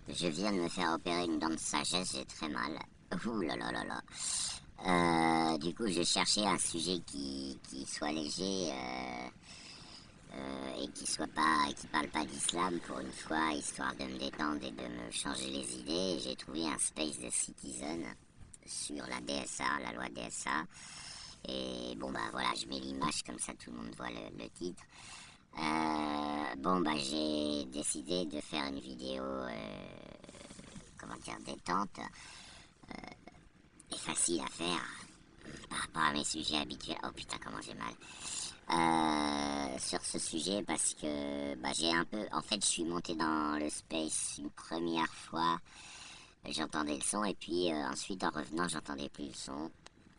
Je viens de me faire opérer une dent de sagesse, j'ai très mal. Ouh là là là là. Du coup, je cherchais un sujet qui soit léger et qui parle pas d'islam pour une fois, histoire de me détendre et de me changer les idées. J'ai trouvé un space de Citizen sur la DSA, la loi DSA. Et bon bah voilà, je mets l'image comme ça tout le monde voit le titre. Bon bah j'ai décidé de faire une vidéo, comment dire, détente et facile à faire par rapport à mes sujets habituels. Oh putain comment j'ai mal. Sur ce sujet parce que bah, j'ai un peu... En fait je suis monté dans le space une première fois, j'entendais le son et puis ensuite en revenant j'entendais plus le son.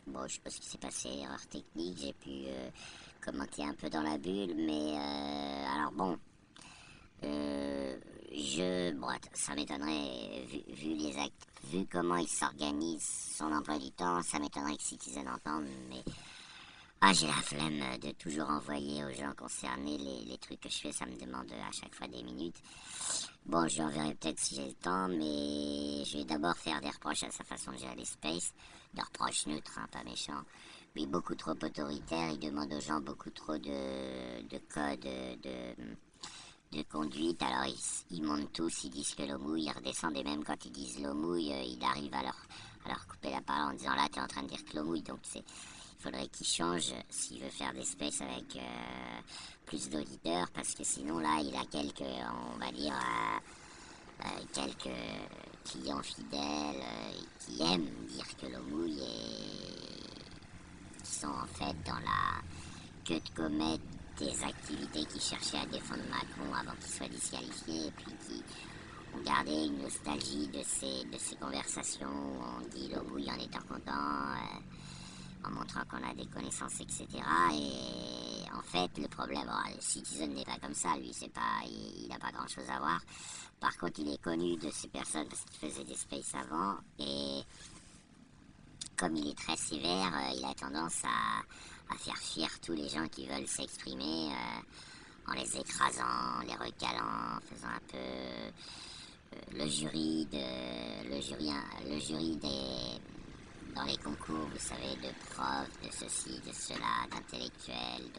Bon, je sais pas ce qui s'est passé, erreur technique, j'ai pu commenter un peu dans la bulle, mais alors bon, bon, ça m'étonnerait, vu comment il s'organise son emploi du temps, ça m'étonnerait que Citizen entende, mais j'ai la flemme de toujours envoyer aux gens concernés les trucs que je fais, ça me demande à chaque fois des minutes. Bon, je lui enverrai peut-être si j'ai le temps, mais je vais d'abord faire des reproches à sa façon de gérer les spaces. Des reproches neutres, hein, pas méchants. Mais beaucoup trop autoritaire, il demande aux gens beaucoup trop de codes, de conduite. Alors ils montent tous, ils disent que l'eau mouille, ils redescendent et même quand ils disent l'eau mouille, il arrive à leur couper la parole en disant là t'es en train de dire que l'eau mouille, donc il faudrait qu'il change s'il veut faire des spaces avec plus d'auditeurs parce que sinon là il a quelques, on va dire, quelques clients fidèles qui aiment dire que l'eau mouille et qui sont en fait dans la queue de comète des activités qui cherchaient à défendre Macron avant qu'il soit disqualifié et puis qui ont gardé une nostalgie de ces conversations où on dit l'eau mouille en étant content, en montrant qu'on a des connaissances, etc. Et en fait, le problème, le Citizen n'est pas comme ça, lui, il n'a pas grand chose à voir. Par contre, il est connu de ces personnes parce qu'il faisait des spaces avant et comme il est très sévère, il a tendance à faire fuir tous les gens qui veulent s'exprimer en les écrasant, en les recalant, en faisant un peu le jury dans les concours, vous savez, de profs, de ceci, de cela, d'intellectuels.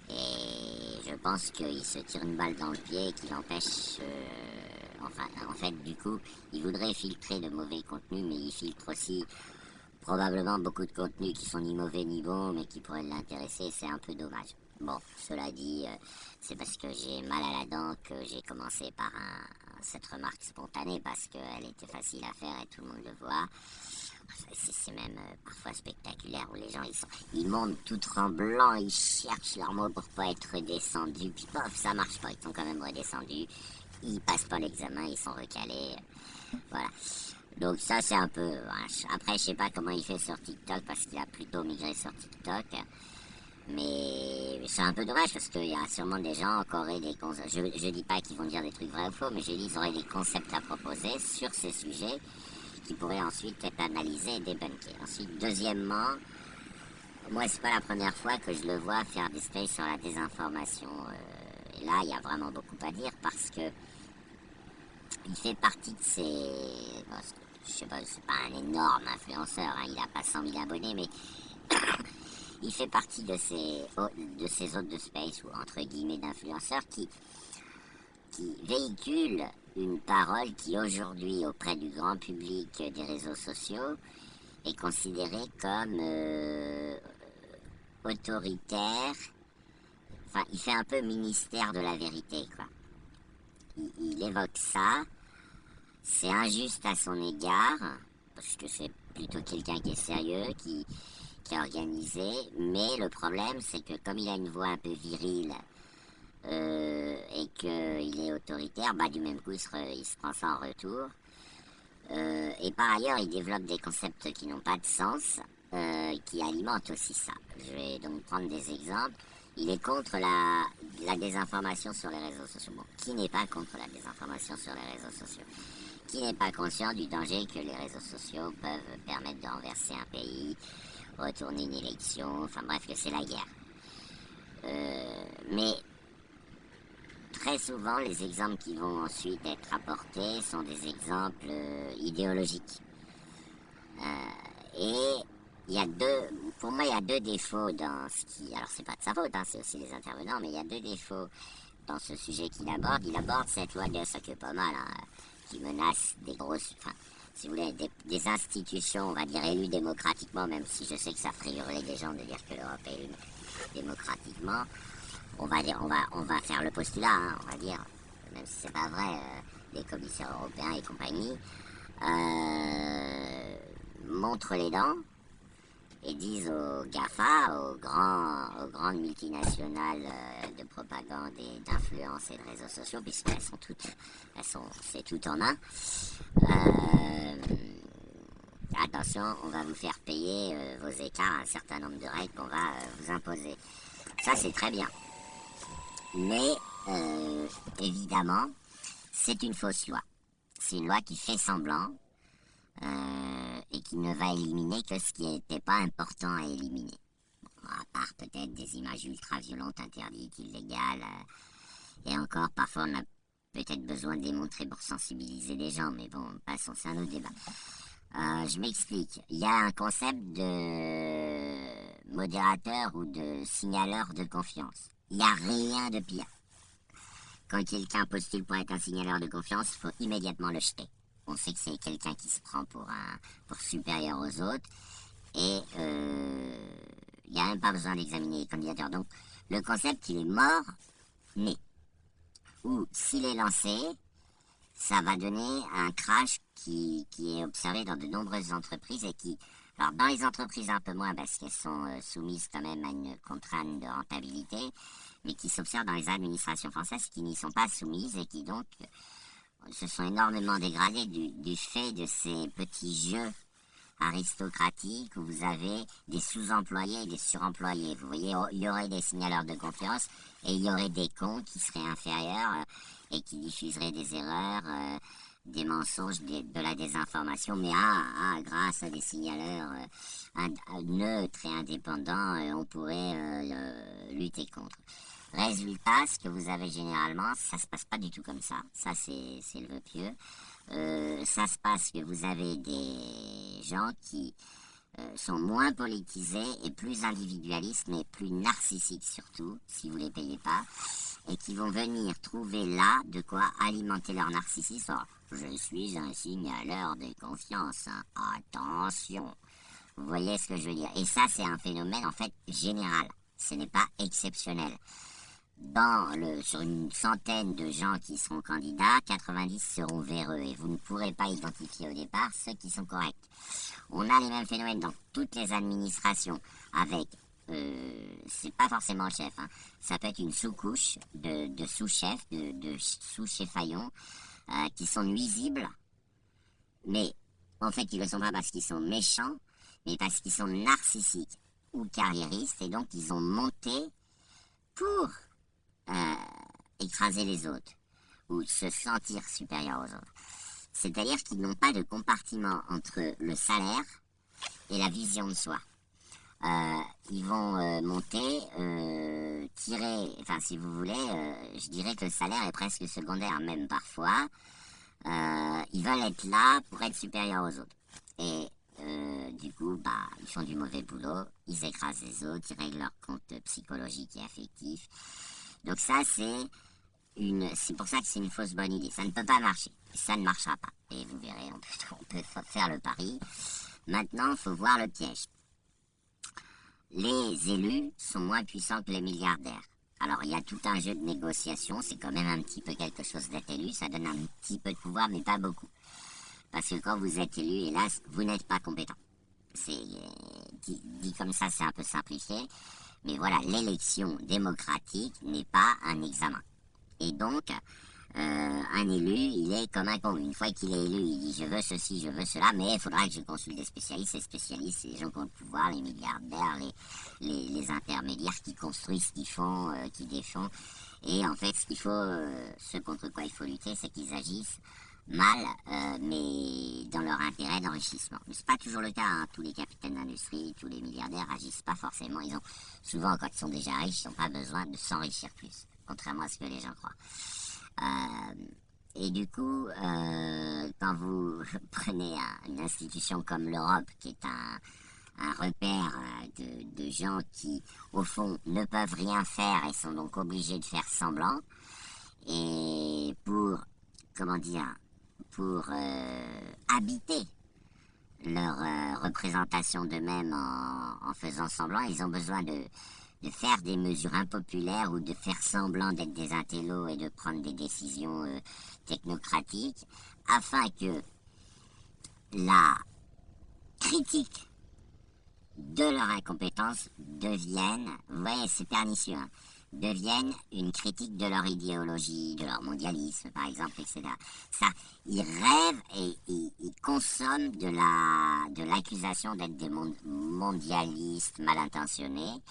Et je pense qu'il se tire une balle dans le pied et qu'il empêche... en fait, du coup, il voudrait filtrer de mauvais contenus, mais il filtre aussi probablement beaucoup de contenus qui sont ni mauvais ni bons, mais qui pourraient l'intéresser. C'est un peu dommage. Bon, cela dit, c'est parce que j'ai mal à la dent que j'ai commencé par cette remarque spontanée, parce qu'elle était facile à faire et tout le monde le voit. C'est même parfois spectaculaire où les gens ils montent tout tremblants, ils cherchent leurs mots pour pas être redescendus, puis pof, ça marche pas, ils sont quand même redescendus, ils passent pas l'examen, ils sont recalés, voilà. Donc ça c'est un peu... Après je sais pas comment il fait sur TikTok parce qu'il a plutôt migré sur TikTok. Mais c'est un peu dommage parce qu'il y a sûrement des gens qui auraient des concepts. Je dis pas qu'ils vont dire des trucs vrais ou faux, mais je dis qu'ils auraient des concepts à proposer sur ces sujets qui pourraient ensuite être analysés et débunkés. Ensuite, deuxièmement, moi c'est pas la première fois que je le vois faire des spaces sur la désinformation. Et là, il y a vraiment beaucoup à dire parce que il fait partie de ces... Bon, je sais pas, c'est pas un énorme influenceur, hein, il a pas 100 000 abonnés, mais il fait partie de ces hôtes de space, ou entre guillemets d'influenceurs, qui véhiculent une parole qui aujourd'hui, auprès du grand public des réseaux sociaux, est considérée comme autoritaire. Enfin, il fait un peu ministère de la vérité, quoi. Il évoque ça. C'est injuste à son égard, parce que c'est plutôt quelqu'un qui est sérieux, qui est organisé, mais le problème c'est que comme il a une voix un peu virile et qu'il est autoritaire, bah du même coup il se prend ça en retour. Et par ailleurs il développe des concepts qui n'ont pas de sens, qui alimentent aussi ça. Je vais donc prendre des exemples. Il est contre la désinformation sur les réseaux sociaux. Bon, qui n'est pas contre la désinformation sur les réseaux sociaux? Qui n'est pas conscient du danger que les réseaux sociaux peuvent permettre de renverser un pays, retourner une élection, enfin bref, que c'est la guerre. Mais très souvent, les exemples qui vont ensuite être apportés sont des exemples idéologiques. Et il y a pour moi, il y a deux défauts dans ce qui... Alors, c'est pas de sa faute, hein, c'est aussi les intervenants, mais il y a deux défauts dans ce sujet qu'il aborde. Il aborde cette loi de ça qui est pas mal, hein, qui menace des grosses... Enfin, si vous voulez, des institutions, on va dire, élues démocratiquement, même si je sais que ça ferait hurler des gens de dire que l'Europe est élue démocratiquement. On va faire le postulat, hein, on va dire, même si c'est pas vrai, des commissaires européens et compagnie, montrent les dents et disent aux GAFA, aux grandes multinationales de propagande et d'influence et de réseaux sociaux, puisqu'elles sont c'est tout en un. Attention, on va vous faire payer vos écarts, un certain nombre de règles qu'on va vous imposer. Ça, c'est très bien. Mais, évidemment, c'est une fausse loi. C'est une loi qui fait semblant et qui ne va éliminer que ce qui n'était pas important à éliminer. Bon, à part peut-être des images ultra-violentes, interdites, illégales. Et encore, parfois, on a peut-être besoin de les montrer pour sensibiliser les gens. Mais bon, passons, c'est un autre débat. Je m'explique. Il y a un concept de modérateur ou de signaleur de confiance. Il n'y a rien de pire. Quand quelqu'un postule pour être un signaleur de confiance, il faut immédiatement le jeter. On sait que c'est quelqu'un qui se prend pour supérieur aux autres. Et il n'y a même pas besoin d'examiner les candidatures. Donc, le concept, il est mort, né. Ou, s'il est lancé, ça va donner un crash qui est observé dans de nombreuses entreprises et qui... Alors, dans les entreprises un peu moins, parce qu'elles sont soumises quand même à une contrainte de rentabilité, mais qui s'observent dans les administrations françaises qui n'y sont pas soumises et qui donc se sont énormément dégradées du fait de ces petits jeux aristocratiques où vous avez des sous-employés et des suremployés. Vous voyez, il y aurait des signaleurs de confiance et il y aurait des cons qui seraient inférieurs et qui diffuseraient des erreurs, des mensonges, de la désinformation, mais grâce à des signaleurs neutres et indépendants, on pourrait lutter contre. Résultat, ce que vous avez généralement, ça se passe pas du tout comme ça. Ça, c'est le vœu pieux. Ça se passe que vous avez des gens qui sont moins politisés et plus individualistes, mais plus narcissiques surtout, si vous les payez pas, et qui vont venir trouver là de quoi alimenter leur narcissisme. Alors, je suis un signaleur de confiance, hein. Attention. Vous voyez ce que je veux dire. Et ça, c'est un phénomène, en fait, général. Ce n'est pas exceptionnel. Sur une centaine de gens qui seront candidats, 90 seront véreux et vous ne pourrez pas identifier au départ ceux qui sont corrects. On a les mêmes phénomènes dans toutes les administrations avec, c'est pas forcément le chef, hein, ça peut être une sous-couche de sous-chefs, de sous-cheffaillons qui sont nuisibles, mais en fait ils ne le sont pas parce qu'ils sont méchants, mais parce qu'ils sont narcissiques ou carriéristes et donc ils ont monté pour écraser les autres ou se sentir supérieur aux autres. C'est-à-dire qu'ils n'ont pas de compartiment entre le salaire et la vision de soi. Ils vont monter, tirer, enfin si vous voulez, je dirais que le salaire est presque secondaire, même parfois. Ils veulent être là pour être supérieurs aux autres. Et du coup, ils font du mauvais boulot, ils écrasent les autres, ils règlent leur compte psychologique et affectif. Donc ça, c'est pour ça que c'est une fausse bonne idée. Ça ne peut pas marcher. Ça ne marchera pas. Et vous verrez, on peut faire le pari. Maintenant, il faut voir le piège. Les élus sont moins puissants que les milliardaires. Alors, il y a tout un jeu de négociation. C'est quand même un petit peu quelque chose d'être élu. Ça donne un petit peu de pouvoir, mais pas beaucoup. Parce que quand vous êtes élu, hélas, vous n'êtes pas compétent. C'est dit comme ça, c'est un peu simplifié. Mais voilà, l'élection démocratique n'est pas un examen. Et donc, un élu, il est comme un con. Une fois qu'il est élu, il dit je veux ceci, je veux cela, mais il faudra que je consulte des spécialistes. Les spécialistes, c'est les gens qui ont le pouvoir, les milliardaires, les intermédiaires qui construisent, qui font, qui défont. Et en fait, ce contre quoi il faut lutter, c'est qu'ils agissent mal, mais dans leur intérêt d'enrichissement. Mais c'est pas toujours le cas, hein. Tous les capitaines d'industrie, tous les milliardaires agissent pas forcément. Souvent, quand ils sont déjà riches, ils n'ont pas besoin de s'enrichir plus. contrairement à ce que les gens croient. Et du coup, quand vous prenez une institution comme l'Europe, qui est un repère de gens qui, au fond, ne peuvent rien faire et sont donc obligés de faire semblant, et pour, comment dire, pour habiter leur représentation d'eux-mêmes en faisant semblant, ils ont besoin de faire des mesures impopulaires ou de faire semblant d'être des intellos et de prendre des décisions technocratiques afin que la critique de leur incompétence devienne, vous voyez, c'est pernicieux, hein, deviennent une critique de leur idéologie, de leur mondialisme, par exemple, etc. Ça, ils rêvent et ils consomment de l'accusation d'être des mondialistes mal intentionnés,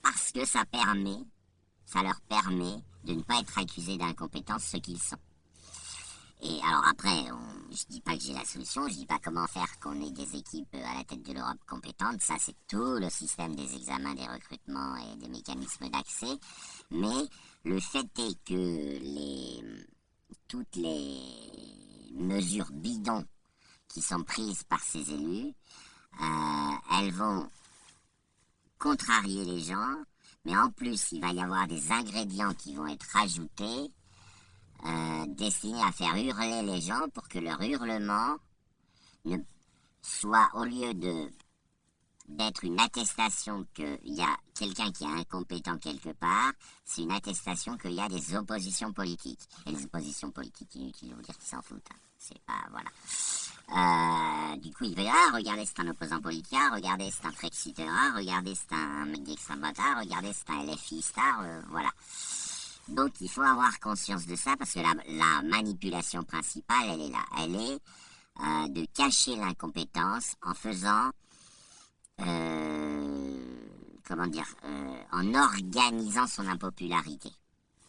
parce que ça leur permet de ne pas être accusés d'incompétence, ce qu'ils sont. Et alors après, je dis pas que j'ai la solution, je dis pas comment faire qu'on ait des équipes à la tête de l'Europe compétentes, ça c'est tout le système des examens, des recrutements et des mécanismes d'accès, mais le fait est que toutes les mesures bidons qui sont prises par ces élus, elles vont contrarier les gens, mais en plus il va y avoir des ingrédients qui vont être ajoutés, destinés à faire hurler les gens pour que leur hurlement ne soit, au lieu d'être une attestation qu'il y a quelqu'un qui est incompétent quelque part, c'est une attestation qu'il y a des oppositions politiques. Et les oppositions politiques, inutile de vous dire qu'ils s'en foutent. Hein. C'est pas, voilà. Du coup, il va dire, ah, regardez, c'est un opposant politique, ah, regardez, c'est un Frexiter, ah, regardez, c'est un mec d'extrême droite, ah, regardez, c'est un LFI star, voilà. Donc, il faut avoir conscience de ça parce que la manipulation principale, elle est là. Elle est de cacher l'incompétence en faisant, comment dire, en organisant son impopularité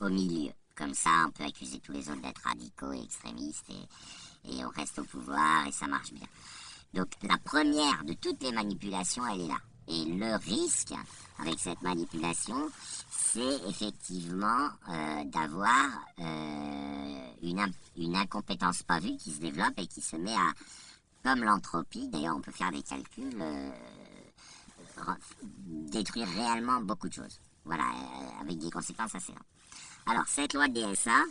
au milieu. Comme ça, on peut accuser tous les autres d'être radicaux et extrémistes et on reste au pouvoir et ça marche bien. Donc, la première de toutes les manipulations, elle est là. Et le risque avec cette manipulation, c'est effectivement d'avoir une incompétence pas vue qui se développe et qui se met à, comme l'entropie, d'ailleurs on peut faire des calculs, détruire réellement beaucoup de choses. Voilà, avec des conséquences assez graves. Alors, cette loi de DSA,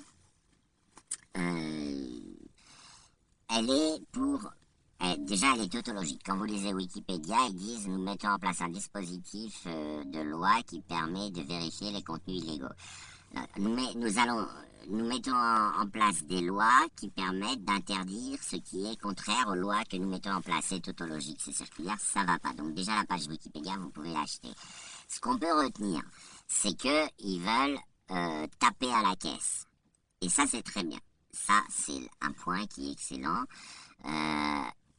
elle est pour... déjà, elle est tautologique. Quand vous lisez Wikipédia, ils disent « Nous mettons en place un dispositif de loi qui permet de vérifier les contenus illégaux. » Nous mettons en place des lois qui permettent d'interdire ce qui est contraire aux lois que nous mettons en place. C'est tautologique, c'est circulaire, ça va pas. Donc déjà, la page Wikipédia, vous pouvez l'acheter. Ce qu'on peut retenir, c'est qu'ils veulent taper à la caisse. Et ça, c'est très bien. Ça, c'est un point qui est excellent.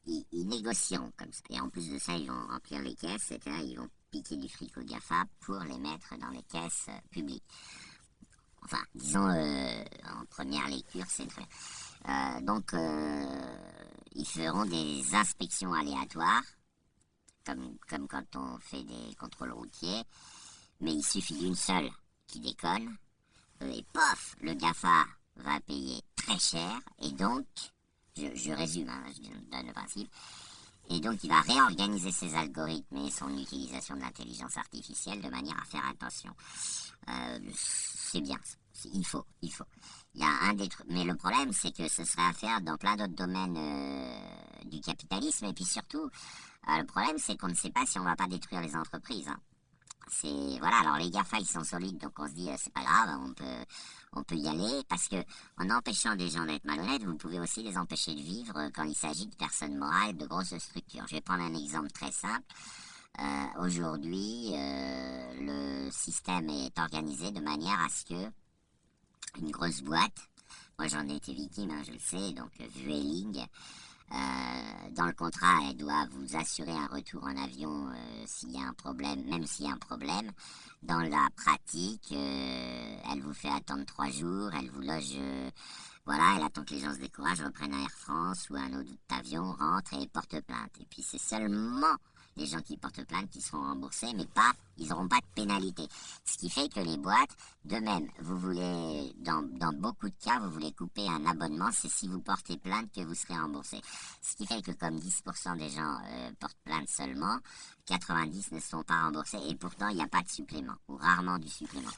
Ils négocieront comme ça. Et en plus de ça, ils vont remplir les caisses, etc. Ils vont piquer du fric au GAFA pour les mettre dans les caisses publiques. Enfin, disons, en première lecture, c'est très... donc, ils feront des inspections aléatoires, comme quand on fait des contrôles routiers, mais il suffit d'une seule qui déconne, et pof, le GAFA va payer très cher, et donc, je résume, hein, je donne le principe, et donc il va réorganiser ses algorithmes et son utilisation de l'intelligence artificielle de manière à faire attention. C'est bien, il faut. Il y a un des trucs, mais le problème c'est que ce serait à faire dans plein d'autres domaines du capitalisme, et puis surtout, le problème c'est qu'on ne sait pas si on va pas détruire les entreprises. Hein. Voilà, alors les GAFA ils sont solides, donc on se dit c'est pas grave, on peut y aller, parce que en empêchant des gens d'être malhonnêtes, vous pouvez aussi les empêcher de vivre quand il s'agit de personnes morales, de grosses structures. Je vais prendre un exemple très simple. Aujourd'hui, le système est organisé de manière à ce que une grosse boîte, moi j'en ai été victime, hein, je le sais, donc Vueling, dans le contrat, elle doit vous assurer un retour en avion s'il y a un problème, même s'il y a un problème. Dans la pratique, elle vous fait attendre 3 jours, elle vous loge, voilà, elle attend que les gens se découragent, reprennent un Air France ou un autre avion, rentre et porte plainte. Et puis c'est seulement des gens qui portent plainte qui seront remboursés, mais ils n'auront pas de pénalité. Ce qui fait que les boîtes, de même, vous voulez, dans beaucoup de cas, vous voulez couper un abonnement, c'est si vous portez plainte que vous serez remboursé. Ce qui fait que comme 10% des gens portent plainte seulement, 90 ne sont pas remboursés et pourtant il n'y a pas de supplément, ou rarement du supplément.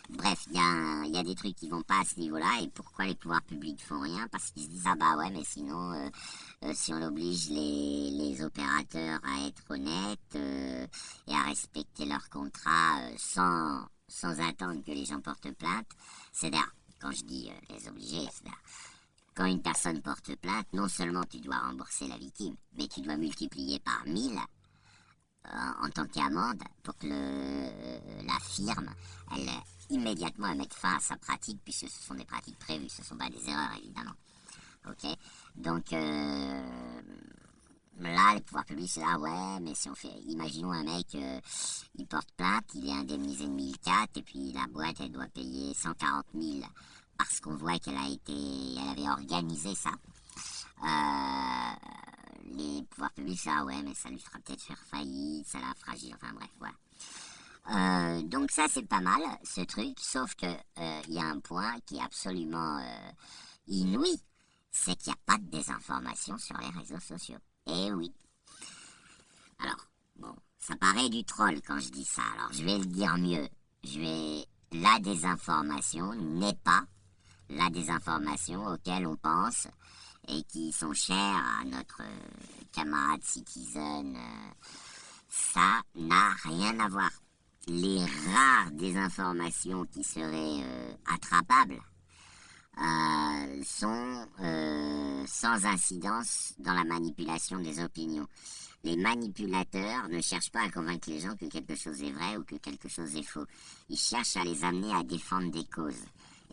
Bref, il y a des trucs qui vont pas à ce niveau-là. Et pourquoi les pouvoirs publics font rien? Parce qu'ils se disent, ah bah ouais, mais sinon, si on oblige les opérateurs à être honnêtes et à respecter leurs contrats sans attendre que les gens portent plainte, c'est-à-dire, quand je dis les obliger, c'est-à-dire, quand une personne porte plainte, non seulement tu dois rembourser la victime, mais tu dois multiplier par 1000 en tant qu'amende pour que la firme, elle immédiatement mette fin à sa pratique, puisque ce sont des pratiques prévues, ce ne sont pas des erreurs évidemment. Ok, donc là les pouvoirs publics c'est là, ouais, mais si on fait, imaginons un mec, il porte plainte, il est indemnisé de 1004 et puis la boîte elle doit payer 140 000 parce qu'on voit elle avait organisé ça. Les pouvoirs publics, ça, ouais, mais ça lui fera peut-être faire faillite, ça la fragile, enfin bref, voilà. Donc ça, c'est pas mal, ce truc, sauf que il y a un point qui est absolument inouï, c'est qu'il n'y a pas de désinformation sur les réseaux sociaux. Eh oui. Alors, bon, ça paraît du troll quand je dis ça, alors je vais le dire mieux. La désinformation n'est pas la désinformation auquel on pense et qui sont chers à notre camarade Citizen, ça n'a rien à voir. Les rares désinformations qui seraient attrapables sont sans incidence dans la manipulation des opinions. Les manipulateurs ne cherchent pas à convaincre les gens que quelque chose est vrai ou que quelque chose est faux. Ils cherchent à les amener à défendre des causes.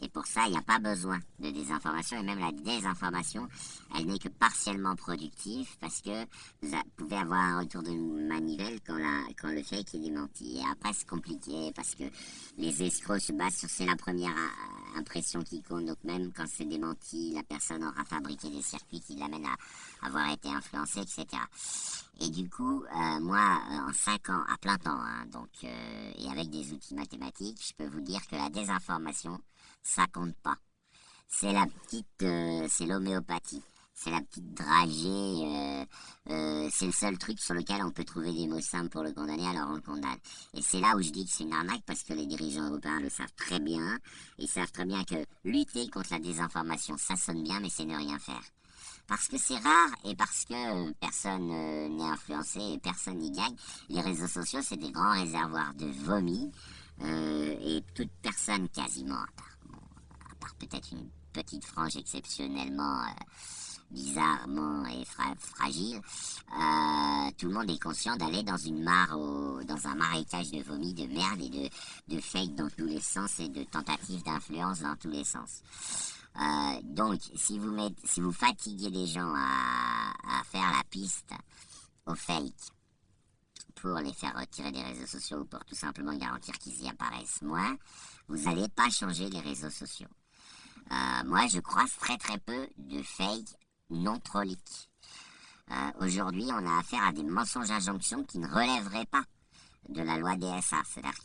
Et pour ça, il n'y a pas besoin de désinformation. Et même la désinformation, elle n'est que partiellement productive parce que vous pouvez avoir un retour de manivelle quand le fake est démenti. Et après, c'est compliqué parce que les escrocs se basent sur c'est la première impression qui compte. Donc même quand c'est démenti, la personne aura fabriqué des circuits qui l'amènent à avoir été influencée, etc. Et du coup, moi, en 5 ans, à plein temps, hein, donc, et avec des outils mathématiques, je peux vous dire que la désinformation, ça compte pas. C'est c'est l'homéopathie. C'est la petite dragée. C'est le seul truc sur lequel on peut trouver des mots simples pour le condamner, alors on le condamne. Et c'est là où je dis que c'est une arnaque parce que les dirigeants européens le savent très bien. Ils savent très bien que lutter contre la désinformation, ça sonne bien, mais c'est ne rien faire. Parce que c'est rare et parce que personne n'est influencé et personne n'y gagne. Les réseaux sociaux, c'est des grands réservoirs de vomi. Et toute personne quasiment, à part peut-être une petite frange exceptionnellement bizarrement et fragile, tout le monde est conscient d'aller dans une mare, dans un marécage de vomi, de merde et de fake dans tous les sens et de tentatives d'influence dans tous les sens. Donc, si vous fatiguez les gens à faire la piste aux fake pour les faire retirer des réseaux sociaux ou pour tout simplement garantir qu'ils y apparaissent moins, vous n'allez pas changer les réseaux sociaux. Moi, je croise très très peu de fake non trolliques. Aujourd'hui, on a affaire à des mensonges à jonction qui ne relèveraient pas de la loi DSA, c'est-à-dire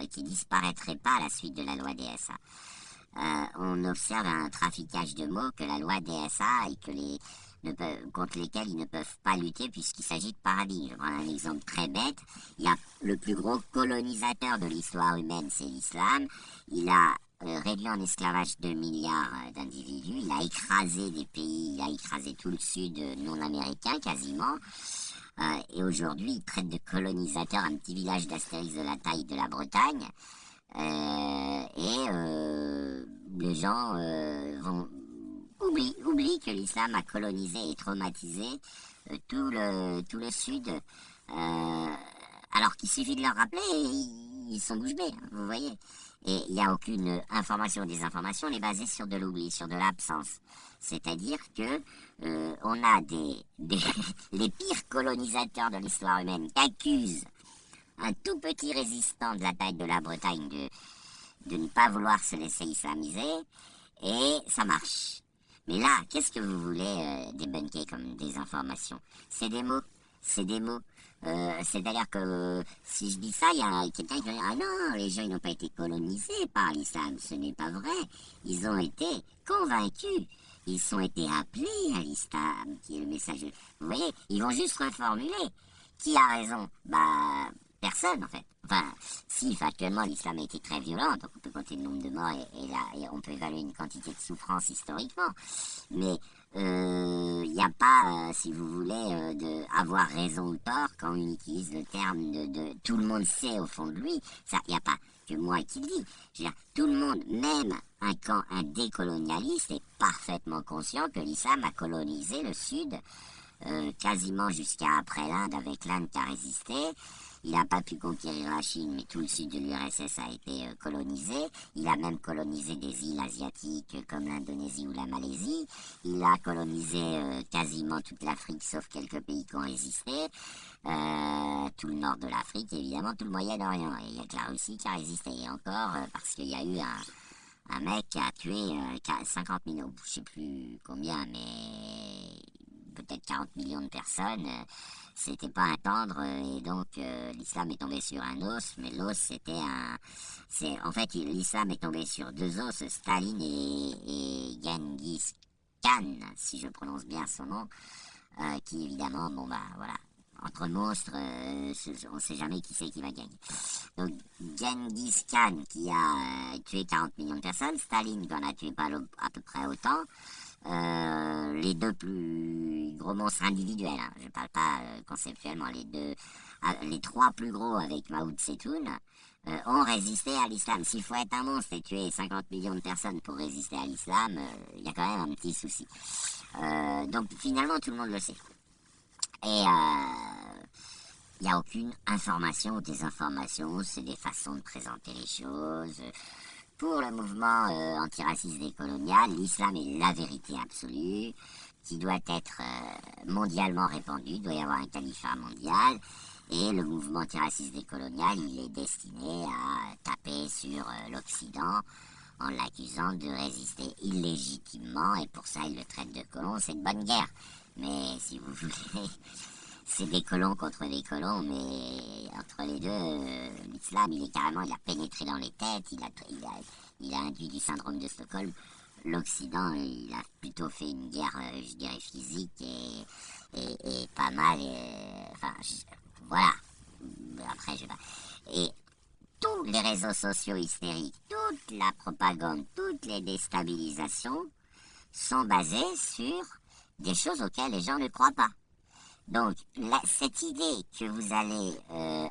qui disparaîtraient pas à la suite de la loi DSA. On observe un traficage de mots que la loi DSA et contre lesquels ils ne peuvent pas lutter puisqu'il s'agit de paradigme. Je prends un exemple très bête. Il y a le plus gros colonisateur de l'histoire humaine, c'est l'islam. Il a réduit en esclavage 2 milliards d'individus. Il a écrasé des pays, il a écrasé tout le sud non américain quasiment. Et aujourd'hui, il traite de colonisateur un petit village d'Astérix de la taille de la Bretagne. Les gens oublient que l'islam a colonisé et traumatisé tout le sud, alors qu'il suffit de leur rappeler et ils sont bouche bée, hein, vous voyez. Et il n'y a aucune information ou désinformation, on est basé sur de l'oubli, sur de l'absence. C'est-à-dire que on a les pires colonisateurs de l'histoire humaine qui accusent un tout petit résistant de la taille de la Bretagne de ne pas vouloir se laisser islamiser, et ça marche. Mais là, qu'est-ce que vous voulez débunker comme désinformation? C'est des mots c'est des mots. C'est-à-dire que si je dis ça, il y a quelqu'un qui va dire ah non, les gens ils n'ont pas été colonisés par l'islam, ce n'est pas vrai. Ils ont été convaincus. Ils ont été appelés à l'islam, qui est le message. Vous voyez, ils vont juste reformuler. Qui a raison? Bah, personne en fait. Enfin, si factuellement l'islam a été très violent, donc on peut compter le nombre de morts et on peut évaluer une quantité de souffrance historiquement. Mais il n'y a pas, si vous voulez, de avoir raison ou tort quand on utilise le terme de tout le monde sait au fond de lui. Ça, il n'y a pas que moi qui le dis. Je veux dire, tout le monde, même un décolonialiste, est parfaitement conscient que l'islam a colonisé le Sud quasiment jusqu'à après l'Inde, avec l'Inde qui a résisté. Il n'a pas pu conquérir la Chine, mais tout le sud de l'URSS a été colonisé. Il a même colonisé des îles asiatiques comme l'Indonésie ou la Malaisie. Il a colonisé quasiment toute l'Afrique, sauf quelques pays qui ont résisté. Tout le nord de l'Afrique, évidemment, tout le Moyen-Orient. Et il n'y a que la Russie qui a résisté. Et encore, parce qu'il y a eu un mec qui a tué 50 millions, je ne sais plus combien, mais peut-être 40 millions de personnes. C'était pas un tendre, et donc l'islam est tombé sur un os, mais l'os c'était en fait, l'islam est tombé sur deux os, Staline et Genghis Khan, si je prononce bien son nom, qui évidemment, bon bah voilà, entre monstres, on ne sait jamais qui c'est qui va gagner. Donc Genghis Khan qui a tué 40 millions de personnes, Staline qui en a tué pas à peu près autant. Les deux plus gros monstres individuels, hein, je parle pas conceptuellement, les trois plus gros avec Mao Tse-tung ont résisté à l'islam. S'il faut être un monstre et tuer 50 millions de personnes pour résister à l'islam, il y a quand même un petit souci. Donc finalement tout le monde le sait. Et il n'y a aucune information ou désinformation, c'est des façons de présenter les choses. Pour le mouvement antiraciste décolonial, l'islam est la vérité absolue, qui doit être mondialement répandue, il doit y avoir un califat mondial, et le mouvement antiraciste décolonial, il est destiné à taper sur l'Occident en l'accusant de résister illégitimement, et pour ça il le traite de colon. C'est une bonne guerre, mais si vous voulez... C'est des colons contre des colons, mais entre les deux, l'islam, il a pénétré dans les têtes, il a induit du syndrome de Stockholm. L'Occident, il a plutôt fait une guerre, je dirais, physique et pas mal. Enfin, voilà. Après, je vais pas. Et tous les réseaux sociaux hystériques, toute la propagande, toutes les déstabilisations sont basées sur des choses auxquelles les gens ne croient pas. Donc, cette idée que vous allez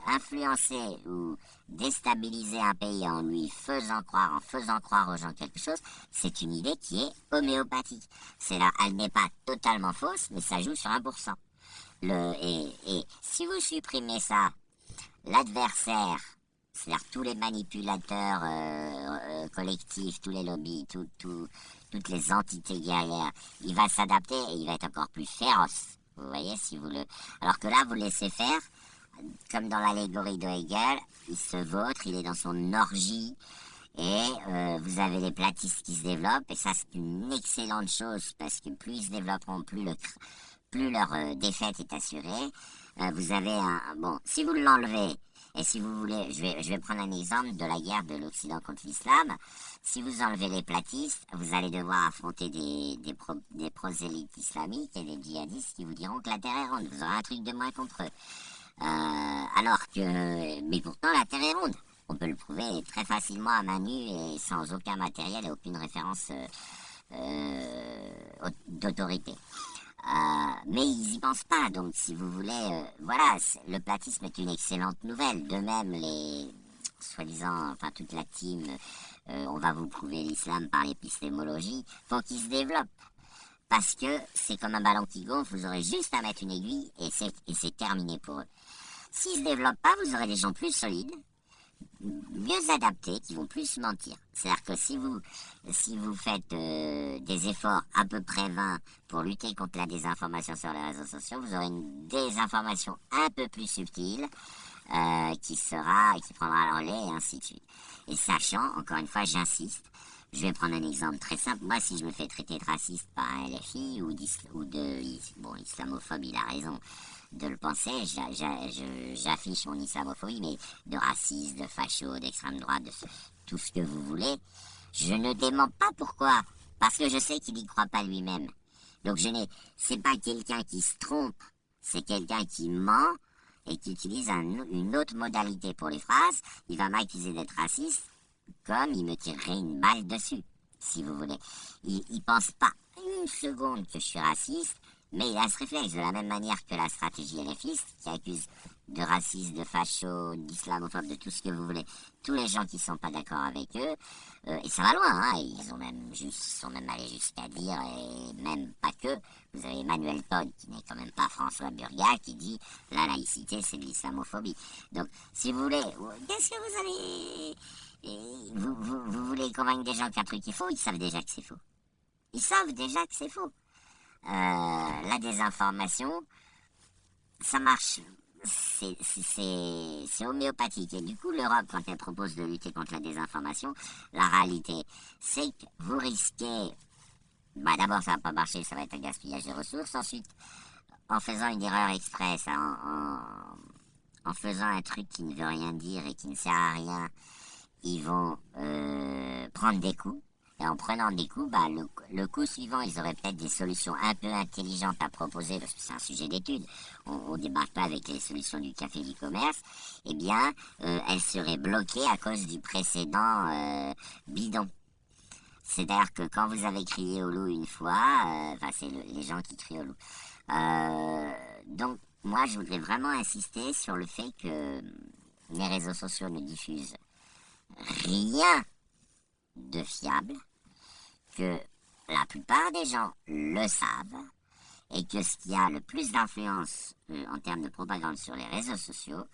influencer ou déstabiliser un pays en faisant croire aux gens quelque chose, c'est une idée qui est homéopathique. Elle n'est pas totalement fausse, mais ça joue sur 1%. Et si vous supprimez ça, l'adversaire, c'est-à-dire tous les manipulateurs collectifs, tous les lobbies, toutes les entités guerrières, il va s'adapter et il va être encore plus féroce. Vous voyez, alors que là, vous laissez faire, comme dans l'allégorie de Hegel, il se vautre, il est dans son orgie, et vous avez les platistes qui se développent, et ça, c'est une excellente chose, parce que plus ils se développeront, plus leur défaite est assurée. Vous avez bon, si vous l'enlevez, et si vous voulez, je vais prendre un exemple de la guerre de l'Occident contre l'islam. Si vous enlevez les platistes, vous allez devoir affronter des prosélytes islamiques et des djihadistes qui vous diront que la terre est ronde. Vous aurez un truc de moins contre eux. Mais pourtant la terre est ronde. On peut le prouver très facilement à main nue et sans aucun matériel et aucune référence d'autorité. Mais ils y pensent pas, donc si vous voulez, voilà, le platisme est une excellente nouvelle. De même, les soi-disant, enfin toute la team, on va vous prouver l'islam par l'épistémologie, faut qu'ils se développent. Parce que c'est comme un ballon qui gonfle, vous aurez juste à mettre une aiguille et c'est terminé pour eux. S'ils se développent pas, vous aurez des gens plus solides, mieux adaptés, qui vont plus mentir. C'est-à-dire que si vous faites des efforts à peu près vains pour lutter contre la désinformation sur les réseaux sociaux, vous aurez une désinformation un peu plus subtile qui prendra le relais et ainsi de suite. Et sachant, encore une fois, j'insiste, Je vais prendre un exemple très simple. Moi, si je me fais traiter de raciste par un LFI bon, islamophobe, il a raison de le penser, j'affiche mon islamophobie, mais de raciste, de facho, d'extrême droite, de tout ce que vous voulez, je ne dément pas pourquoi. Parce que je sais qu'il n'y croit pas lui-même. Donc c'est pas quelqu'un qui se trompe, c'est quelqu'un qui ment et qui utilise une autre modalité pour les phrases. Il va m'accuser d'être raciste, comme il me tirerait une balle dessus, si vous voulez. Il pense pas une seconde que je suis raciste, mais il a ce réflexe de la même manière que la stratégie LFiste, qui accuse de racistes, de fachos, d'islamophobes, de tout ce que vous voulez, tous les gens qui sont pas d'accord avec eux, et ça va loin, hein, ils sont même allés jusqu'à dire, et même pas que, vous avez Emmanuel Todd, qui n'est quand même pas François Burgat, qui dit, la laïcité, c'est de l'islamophobie. Donc, si vous voulez, qu'est-ce que vous allez... vous voulez convaincre des gens qu'un truc est faux, ils savent déjà que c'est faux. Ils savent déjà que c'est faux. La désinformation, ça marche, c'est homéopathique. Et du coup, l'Europe, quand elle propose de lutter contre la désinformation, la réalité, c'est que vous risquez, d'abord ça va pas marcher, ça va être un gaspillage de ressources. Ensuite, en faisant une erreur express, en faisant un truc qui ne veut rien dire et qui ne sert à rien, ils vont prendre des coups. Et en prenant des coups, le coup suivant, ils auraient peut-être des solutions un peu intelligentes à proposer, parce que c'est un sujet d'étude, on ne débarque pas avec les solutions du café du commerce, eh bien, elles seraient bloquées à cause du précédent bidon. C'est-à-dire que quand vous avez crié au loup une fois, c'est les gens qui crient au loup. Donc, moi, je voudrais vraiment insister sur le fait que les réseaux sociaux ne diffusent rien de fiable, que la plupart des gens le savent, et que ce qui a le plus d'influence en termes de propagande sur les réseaux sociaux,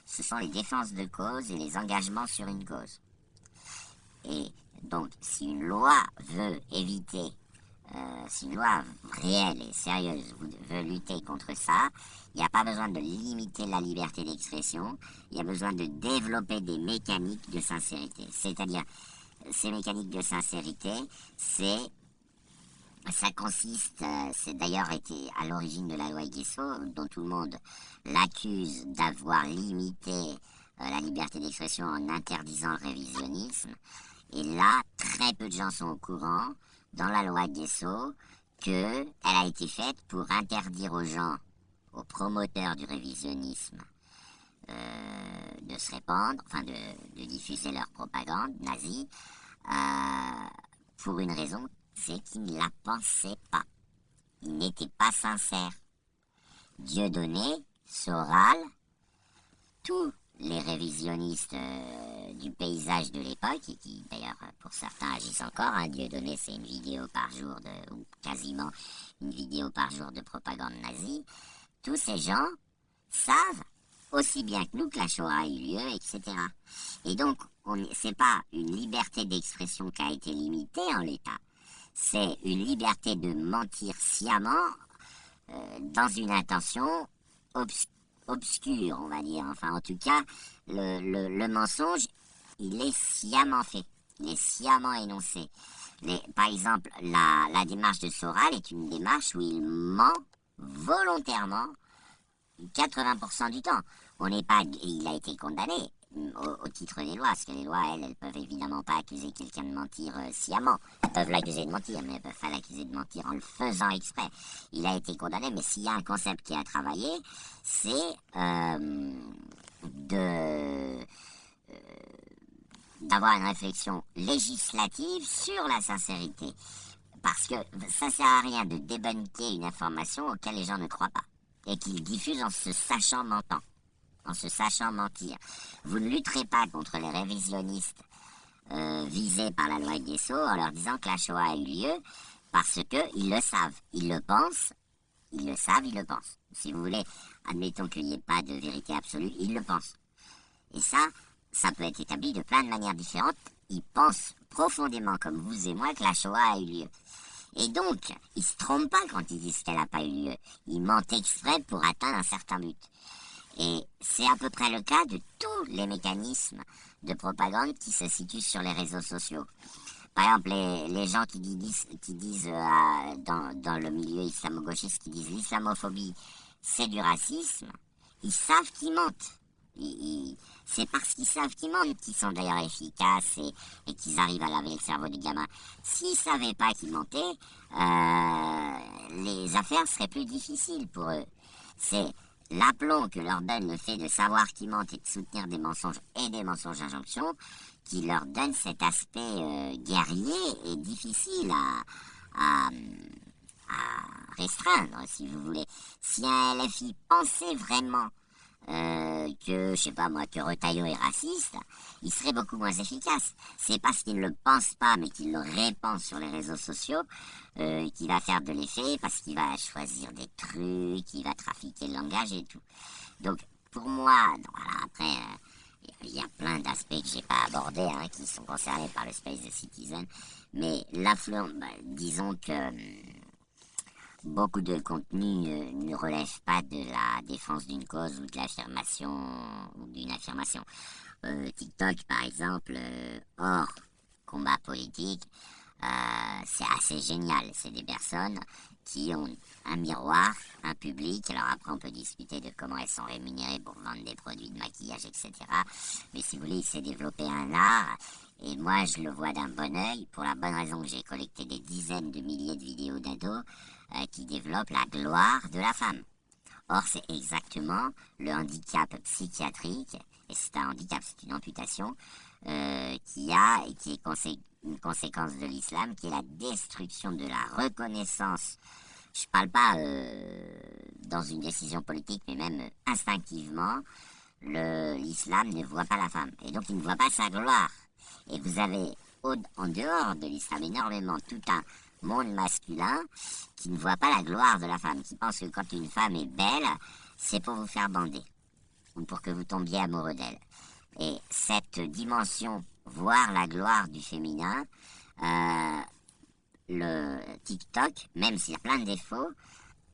ce sont les défenses de cause et les engagements sur une cause. Et donc, si une loi veut éviter, si une loi réelle et sérieuse veut lutter contre ça, il n'y a pas besoin de limiter la liberté d'expression, il y a besoin de développer des mécaniques de sincérité. C'est-à-dire, ces mécaniques de sincérité, ça consiste, c'est d'ailleurs été à l'origine de la loi Guesso, dont tout le monde l'accuse d'avoir limité la liberté d'expression en interdisant le révisionnisme. Et là, très peu de gens sont au courant, dans la loi Guesso, qu'elle a été faite pour interdire aux gens, aux promoteurs du révisionnisme, de se répandre, enfin de diffuser leur propagande nazie, pour une raison, c'est qu'ils ne la pensaient pas. Ils n'étaient pas sincères. Dieudonné, Soral, tous les révisionnistes du paysage de l'époque, et qui d'ailleurs pour certains agissent encore, hein, Dieudonné c'est une vidéo par jour, ou quasiment une vidéo par jour de propagande nazie, tous ces gens savent aussi bien que nous que la Shoah a eu lieu, etc. Et donc, c'est pas une liberté d'expression qui a été limitée en l'état, c'est une liberté de mentir sciemment dans une intention obscure, on va dire. Enfin, en tout cas, le mensonge, il est sciemment fait, il est sciemment énoncé. Par exemple, la démarche de Soral est une démarche où il ment volontairement 80% du temps. Il a été condamné au titre des lois, parce que les lois, elles peuvent évidemment pas accuser quelqu'un de mentir sciemment. Elles peuvent l'accuser de mentir, mais elles peuvent pas l'accuser de mentir en le faisant exprès. Il a été condamné, mais s'il y a un concept qui a travaillé, c'est d'avoir une réflexion législative sur la sincérité. Parce que ça sert à rien de débunker une information auquel les gens ne croient pas, et qu'ils diffusent en se sachant mentant, en se sachant mentir. Vous ne lutterez pas contre les révisionnistes visés par la loi Guesso en leur disant que la Shoah a eu lieu, parce qu'ils le savent, ils le pensent, ils le savent, ils le pensent. Si vous voulez, admettons qu'il n'y ait pas de vérité absolue, ils le pensent. Et ça peut être établi de plein de manières différentes. Ils pensent profondément, comme vous et moi, que la Shoah a eu lieu. Et donc, ils se trompent pas quand ils disent qu'elle n'a pas eu lieu. Ils mentent exprès pour atteindre un certain but. Et c'est à peu près le cas de tous les mécanismes de propagande qui se situent sur les réseaux sociaux. par exemple, les gens qui disent dans le milieu islamo-gauchiste, qui disent l'islamophobie, c'est du racisme, ils savent qu'ils mentent. C'est parce qu'ils savent qu'ils mentent qu'ils sont d'ailleurs efficaces et qu'ils arrivent à laver le cerveau des gamins. S'ils ne savaient pas qu'ils mentaient, les affaires seraient plus difficiles pour eux. C'est l'aplomb que leur donne le fait de savoir qu'ils mentent et de soutenir des mensonges et des mensonges d'injonction qui leur donne cet aspect guerrier et difficile à restreindre, si vous voulez. Si un LFI pensait vraiment que, je sais pas moi, que Retailleau est raciste, il serait beaucoup moins efficace. C'est parce qu'il ne le pense pas, mais qu'il le répand sur les réseaux sociaux, qu'il va faire de l'effet, parce qu'il va choisir des trucs, il va trafiquer le langage et tout. Donc, pour moi, voilà, après, il y a plein d'aspects que j'ai pas abordés, hein, qui sont concernés par le Space the Citizen, mais l'affluence, disons que beaucoup de contenus ne relèvent pas de la défense d'une cause ou de l'affirmation ou d'une affirmation. TikTok, par exemple, hors combat politique, c'est assez génial. C'est des personnes qui ont un miroir, un public. Alors après, on peut discuter de comment elles sont rémunérées pour vendre des produits de maquillage, etc. Mais si vous voulez, il s'est développé un art. Et moi, je le vois d'un bon œil, pour la bonne raison que j'ai collecté des dizaines de milliers de vidéos d'ados qui développent la gloire de la femme. Or, c'est exactement le handicap psychiatrique, et c'est un handicap, c'est une amputation, qui est une conséquence de l'islam, qui est la destruction de la reconnaissance. Je ne parle pas dans une décision politique, mais même instinctivement, l'islam ne voit pas la femme, et donc il ne voit pas sa gloire. Et vous avez, en dehors de l'islam, énormément tout un monde masculin qui ne voit pas la gloire de la femme, qui pense que quand une femme est belle, c'est pour vous faire bander, ou pour que vous tombiez amoureux d'elle. Et cette dimension, voir la gloire du féminin, le TikTok, même s'il y a plein de défauts,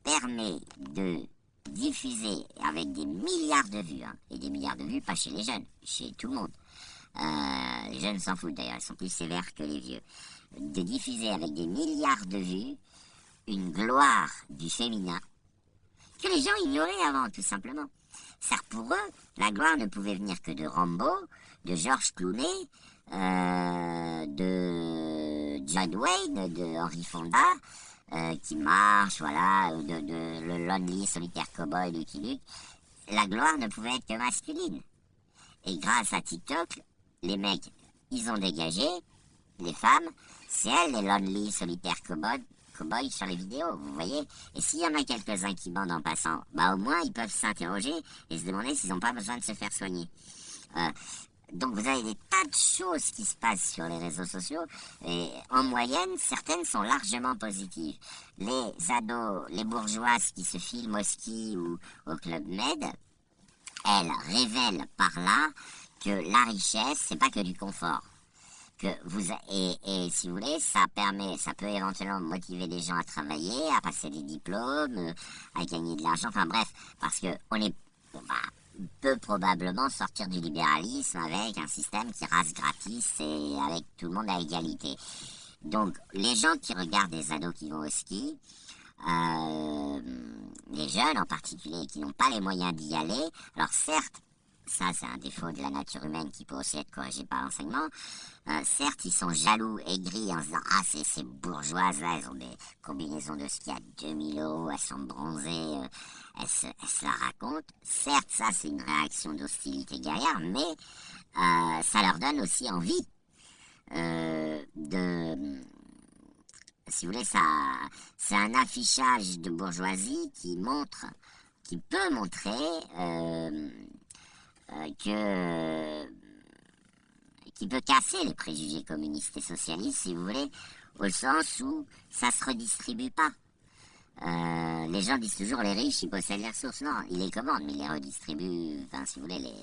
permet de diffuser avec des milliards de vues, hein, et des milliards de vues, pas chez les jeunes, chez tout le monde. Les jeunes s'en foutent d'ailleurs, ils sont plus sévères que les vieux. De diffuser avec des milliards de vues une gloire du féminin que les gens ignoraient avant, tout simplement. Car pour eux, la gloire ne pouvait venir que de Rambo, de George Clooney, de John Wayne, de Henry Fonda, qui marche, voilà, ou de le Lonely Solitaire Cowboy de Lucky Luke. La gloire ne pouvait être que masculine. Et grâce à TikTok, les mecs, ils ont dégagé, les femmes, c'est elles les Lonely Solitaire Cowboy sur les vidéos, vous voyez. Et s'il y en a quelques-uns qui bandent en passant, au moins ils peuvent s'interroger et se demander s'ils n'ont pas besoin de se faire soigner. Donc vous avez des tas de choses qui se passent sur les réseaux sociaux et en moyenne, certaines sont largement positives. Les ados, les bourgeoises qui se filment au ski ou au Club Med, elles révèlent par là que la richesse, c'est pas que du confort. Et si vous voulez, ça peut éventuellement motiver des gens à travailler, à passer des diplômes, à gagner de l'argent, enfin bref, parce que peut probablement sortir du libéralisme avec un système qui rase gratis et avec tout le monde à égalité. Donc, les gens qui regardent des ados qui vont au ski, les jeunes en particulier, qui n'ont pas les moyens d'y aller, alors certes, ça c'est un défaut de la nature humaine qui peut aussi être corrigé par l'enseignement. Certes, ils sont jaloux, aigris en se disant « Ah, ces bourgeoises-là, elles ont des combinaisons de ski à 2000 €, elles sont bronzées, elles se la racontent. » Certes, ça c'est une réaction d'hostilité guerrière, mais ça leur donne aussi envie si vous voulez, c'est un affichage de bourgeoisie qui peut montrer qui peut casser les préjugés communistes et socialistes, si vous voulez, au sens où ça se redistribue pas. Les gens disent toujours les riches ils possèdent les ressources. Non, ils les commandent, mais ils les redistribuent. Enfin, si vous voulez,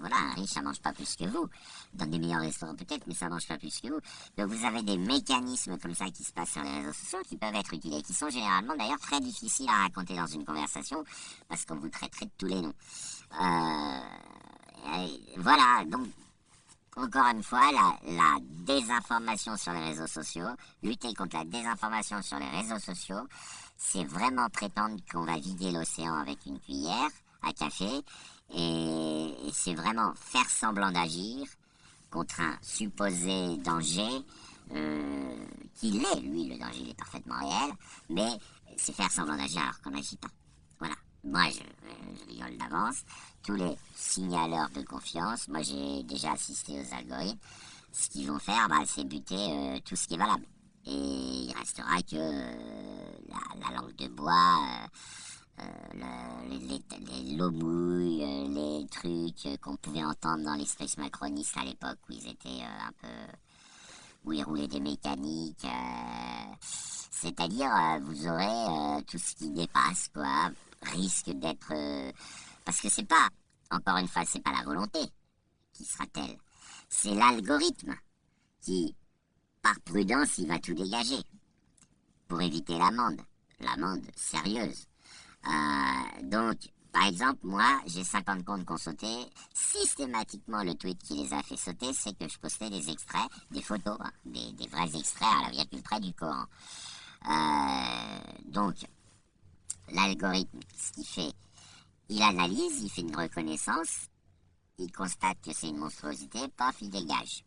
voilà, un riche ça mange pas plus que vous. Dans des meilleurs restaurants peut-être, mais ça mange pas plus que vous. Donc vous avez des mécanismes comme ça qui se passent sur les réseaux sociaux qui peuvent être utiles et qui sont généralement d'ailleurs très difficiles à raconter dans une conversation parce qu'on vous traiterait de tous les noms. Voilà, donc encore une fois, la désinformation sur les réseaux sociaux, lutter contre la désinformation sur les réseaux sociaux, c'est vraiment prétendre qu'on va vider l'océan avec une cuillère à café, et c'est vraiment faire semblant d'agir contre un supposé danger, qui l'est, lui, le danger il est parfaitement réel, mais c'est faire semblant d'agir alors qu'on n'agit pas. Voilà. Moi, je rigole d'avance. Tous les signaleurs de confiance, moi j'ai déjà assisté aux algorithmes, ce qu'ils vont faire, c'est buter tout ce qui est valable. Et il restera que la langue de bois, les lomouilles, les trucs qu'on pouvait entendre dans l'espèce macroniste à l'époque où ils étaient un peu... où ils roulaient des mécaniques. C'est-à-dire, vous aurez tout ce qui dépasse, quoi, risque d'être... parce que c'est pas, encore une fois, c'est pas la volonté qui sera telle. C'est l'algorithme qui, par prudence, il va tout dégager pour éviter l'amende sérieuse. Donc, par exemple, moi, j'ai 50 comptes qui ont sauté. Systématiquement, le tweet qui les a fait sauter, c'est que je postais des extraits, des photos, hein, des vrais extraits à la virgule près du Coran. Donc, l'algorithme, ce qu'il fait, il analyse, il fait une reconnaissance, il constate que c'est une monstruosité, pof, il dégage.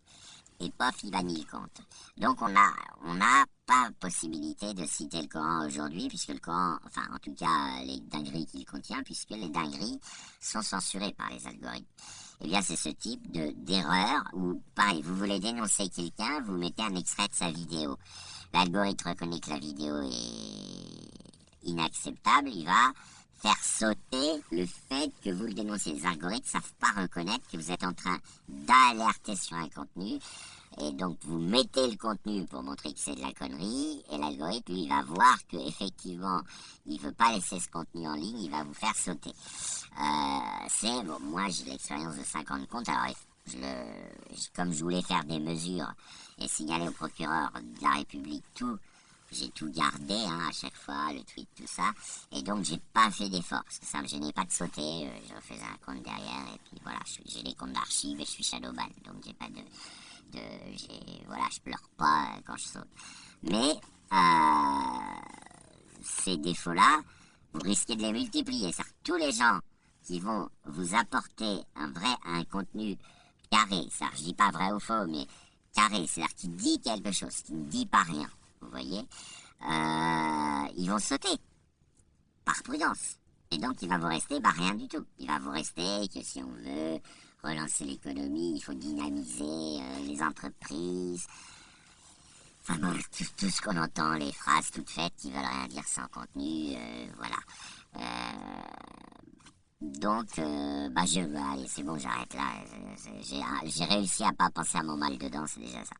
Et pof, il bannit le compte. Donc on n'a pas possibilité de citer le Coran aujourd'hui, puisque le Coran, enfin en tout cas les dingueries qu'il contient, puisque les dingueries sont censurées par les algorithmes. Eh bien c'est ce type d'erreur où, pareil, vous voulez dénoncer quelqu'un, vous mettez un extrait de sa vidéo. L'algorithme reconnaît que la vidéo est inacceptable, il va faire sauter le fait que vous le dénoncez. Les algorithmes ne savent pas reconnaître que vous êtes en train d'alerter sur un contenu, et donc vous mettez le contenu pour montrer que c'est de la connerie, et l'algorithme, lui, va voir qu'effectivement, il ne veut pas laisser ce contenu en ligne, il va vous faire sauter. Bon, moi j'ai l'expérience de 50 comptes, alors comme je voulais faire des mesures et signaler au procureur de la République tout, j'ai tout gardé, hein, à chaque fois, le tweet, tout ça. Et donc, j'ai pas fait d'effort, parce que ça me gênait pas de sauter. Je refaisais un compte derrière, et puis voilà, j'ai les comptes d'archives et je suis shadowban. Donc, j'ai pas voilà, je pleure pas quand je saute. Mais, ces défauts-là, vous risquez de les multiplier. C'est-à-dire, tous les gens qui vont vous apporter un contenu carré, c'est-à-dire, je dis pas vrai ou faux, mais carré, c'est-à-dire qui dit quelque chose, qui ne dit pas rien. Vous voyez, ils vont sauter, par prudence. Et donc, il va vous rester rien du tout. Il va vous rester que si on veut relancer l'économie, il faut dynamiser les entreprises. Enfin bon, tout ce qu'on entend, les phrases toutes faites qui veulent rien dire sans contenu, voilà. Donc, allez, c'est bon, j'arrête là. J'ai réussi à pas penser à mon mal dedans, c'est déjà ça.